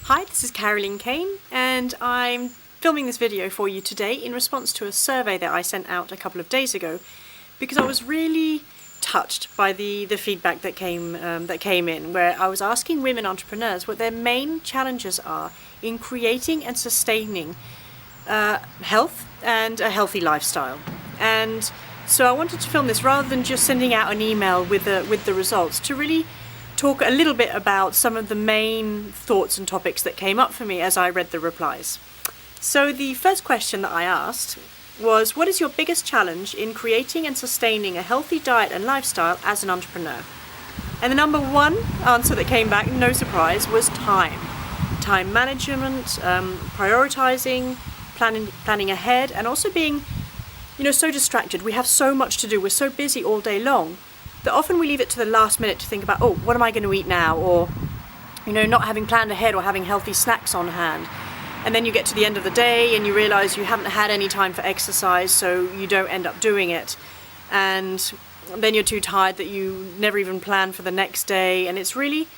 Hi, this is Cain, and I'm filming this video for you today in response to a survey that I sent out a couple of days ago, because I was really touched by the feedback that came in, where I was asking women entrepreneurs what their main challenges are in creating and sustaining health and a healthy lifestyle. And so I wanted to film this rather than just sending out an email with the results, to really talk a little bit about some of the main thoughts and topics that came up for me as I read the replies. So the first question that I asked was, what is your biggest challenge in creating and sustaining a healthy diet and lifestyle as an entrepreneur? And the number one answer that came back, no surprise, was time. Time management, prioritizing, planning ahead, and also being, so distracted. We have so much to do. We're so busy all day long that often we leave it to the last minute to think about, what am I going to eat now? Or, not having planned ahead or having healthy snacks on hand. And then you get to the end of the day and you realize you haven't had any time for exercise, so you don't end up doing it. And then you're too tired that you never even plan for the next day. And it's really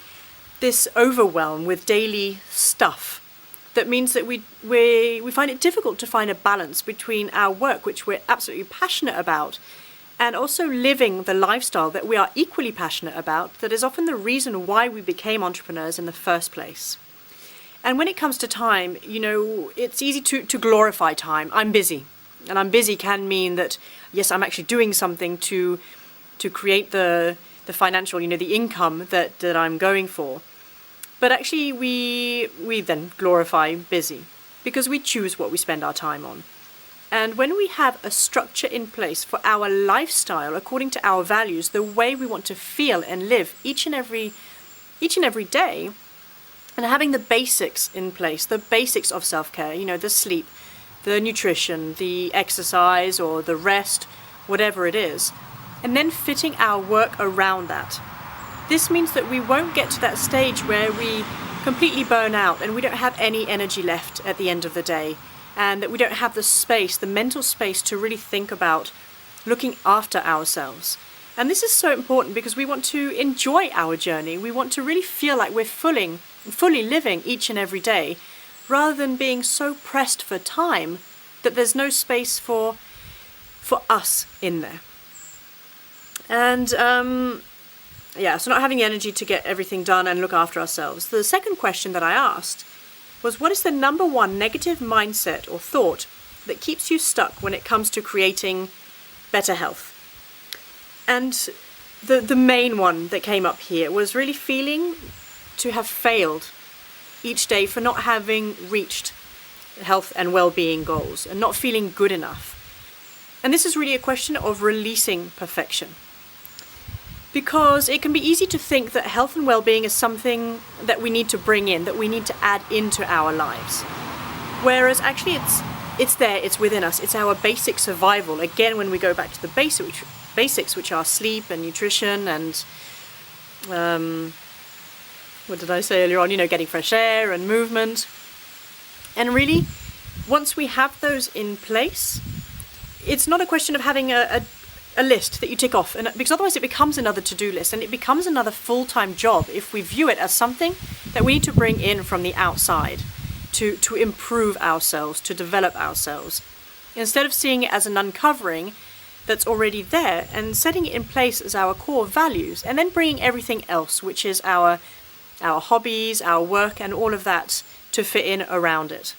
this overwhelm with daily stuff that means that we find it difficult to find a balance between our work, which we're absolutely passionate about, and also living the lifestyle that we are equally passionate about, that is often the reason why we became entrepreneurs in the first place. And when it comes to time, it's easy to glorify time. I'm busy. And I'm busy can mean that, yes, I'm actually doing something to create the financial, the income that I'm going for. But actually we then glorify busy because we choose what we spend our time on. And when we have a structure in place for our lifestyle according to our values, the way we want to feel and live each and every day, and having the basics in place, the basics of self-care, the sleep, the nutrition, the exercise or the rest, whatever it is, and then fitting our work around that. This means that we won't get to that stage where we completely burn out and we don't have any energy left at the end of the day, and that we don't have the space, the mental space, to really think about looking after ourselves. And this is so important because we want to enjoy our journey. We want to really feel like we're fully living each and every day, rather than being so pressed for time that there's no space for us in there. And so not having the energy to get everything done and look after ourselves. The second question that I asked was, what is the number one negative mindset or thought that keeps you stuck when it comes to creating better health? And the main one that came up here was really feeling to have failed each day for not having reached health and well-being goals and not feeling good enough. And this is really a question of releasing perfection. Because it can be easy to think that health and well-being is something that we need to bring in, that we need to add into our lives. Whereas actually it's there, it's within us, it's our basic survival. Again, when we go back to the basics, which are sleep and nutrition and, what did I say earlier on, getting fresh air and movement. And really, once we have those in place, it's not a question of having a list that you tick off, and because otherwise it becomes another to-do list and it becomes another full-time job if we view it as something that we need to bring in from the outside to improve ourselves, to develop ourselves, instead of seeing it as an uncovering that's already there and setting it in place as our core values, and then bringing everything else, which is our hobbies, our work, and all of that to fit in around it.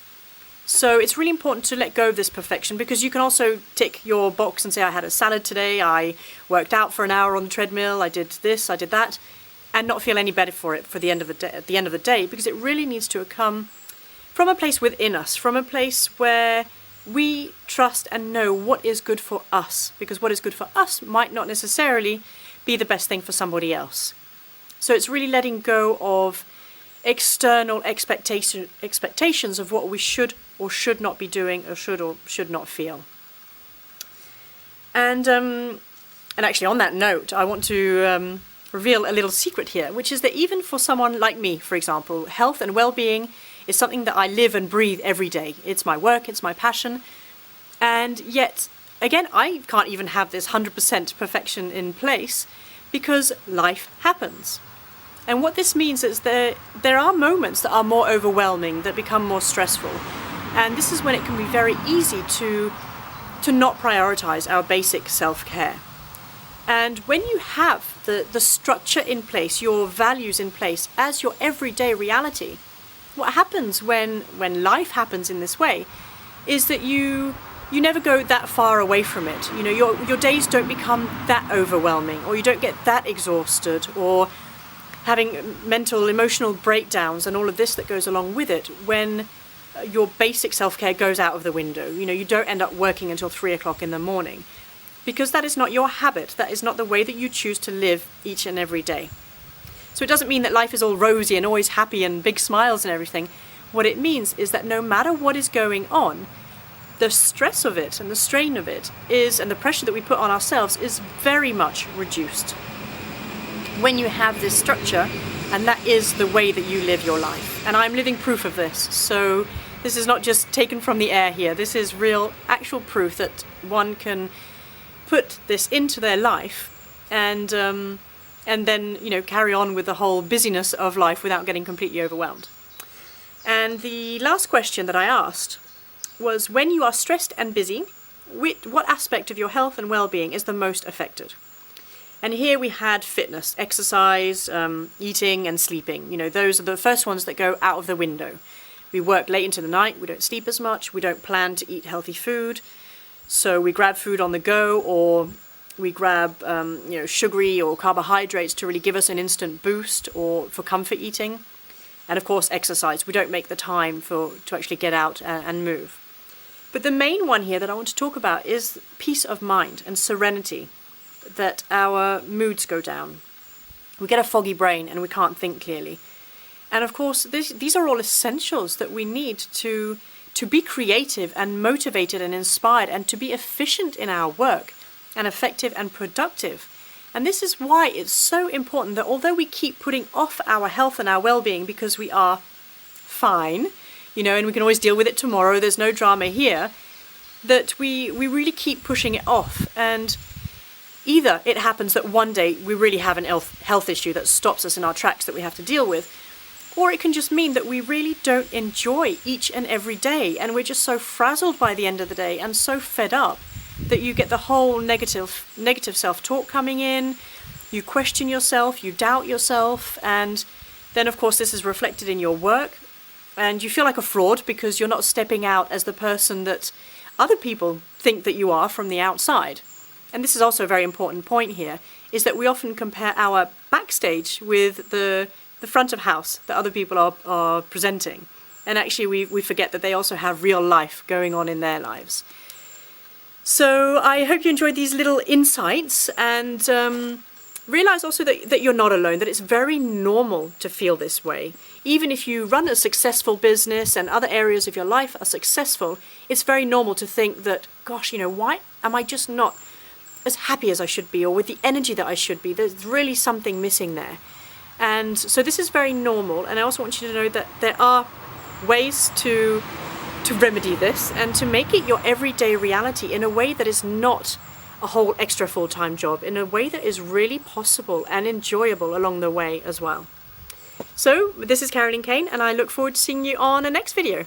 So it's really important to let go of this perfection, because you can also tick your box and say, I had a salad today, I worked out for an hour on the treadmill, I did this, I did that, and not feel any better for it at the end of the day, because it really needs to come from a place within us, from a place where we trust and know what is good for us, because what is good for us might not necessarily be the best thing for somebody else. So it's really letting go of external expectations of what we should or should not be doing, or should not feel. And actually on that note, I want to reveal a little secret here, which is that even for someone like me, for example, health and well-being is something that I live and breathe every day. It's my work, it's my passion, and yet, again, I can't even have this 100% perfection in place, because life happens. And what this means is there are moments that are more overwhelming, that become more stressful. And this is when it can be very easy to not prioritize our basic self-care. And when you have the structure in place, your values in place as your everyday reality, what happens when life happens in this way is that you never go that far away from it. You know, your days don't become that overwhelming, or you don't get that exhausted, or having mental, emotional breakdowns and all of this that goes along with it when your basic self-care goes out of the window. You know, you don't end up working until 3 o'clock in the morning, because that is not your habit. That is not the way that you choose to live each and every day. So it doesn't mean that life is all rosy and always happy and big smiles and everything. What it means is that no matter what is going on, the stress of it and the strain of it and the pressure that we put on ourselves is very much reduced when you have this structure, and that is the way that you live your life. And I'm living proof of this. So this is not just taken from the air here. This is real, actual proof that one can put this into their life and then, you know, carry on with the whole busyness of life without getting completely overwhelmed. And the last question that I asked was, when you are stressed and busy, what aspect of your health and well-being is the most affected? And here we had fitness, exercise, eating and sleeping. You know, those are the first ones that go out of the window. We work late into the night, we don't sleep as much, we don't plan to eat healthy food. So we grab food on the go, or we grab sugary or carbohydrates to really give us an instant boost, or for comfort eating. And of course exercise. We don't make the time to actually get out and move. But the main one here that I want to talk about is peace of mind and serenity, that our moods go down. We get a foggy brain and we can't think clearly. And of course, these are all essentials that we need to be creative and motivated and inspired, and to be efficient in our work and effective and productive. And this is why it's so important that although we keep putting off our health and our well-being because we are fine, you know, and we can always deal with it tomorrow, there's no drama here, that we really keep pushing it off. And either it happens that one day we really have an health issue that stops us in our tracks that we have to deal with, or it can just mean that we really don't enjoy each and every day, and we're just so frazzled by the end of the day and so fed up that you get the whole negative self-talk coming in, you question yourself, you doubt yourself, and then of course this is reflected in your work, and you feel like a fraud because you're not stepping out as the person that other people think that you are from the outside. And this is also a very important point here, is that we often compare our backstage with the front of house that other people are presenting. And actually we forget that they also have real life going on in their lives. So I hope you enjoyed these little insights, and realize also that you're not alone, that it's very normal to feel this way. Even if you run a successful business and other areas of your life are successful, it's very normal to think that, gosh, you know, why am I just not as happy as I should be, or with the energy that I should be? There's really something missing there. And so this is very normal, and I also want you to know that there are ways to remedy this and to make it your everyday reality in a way that is not a whole extra full-time job, in a way that is really possible and enjoyable along the way as well. So this is Cain, and I look forward to seeing you on the next video.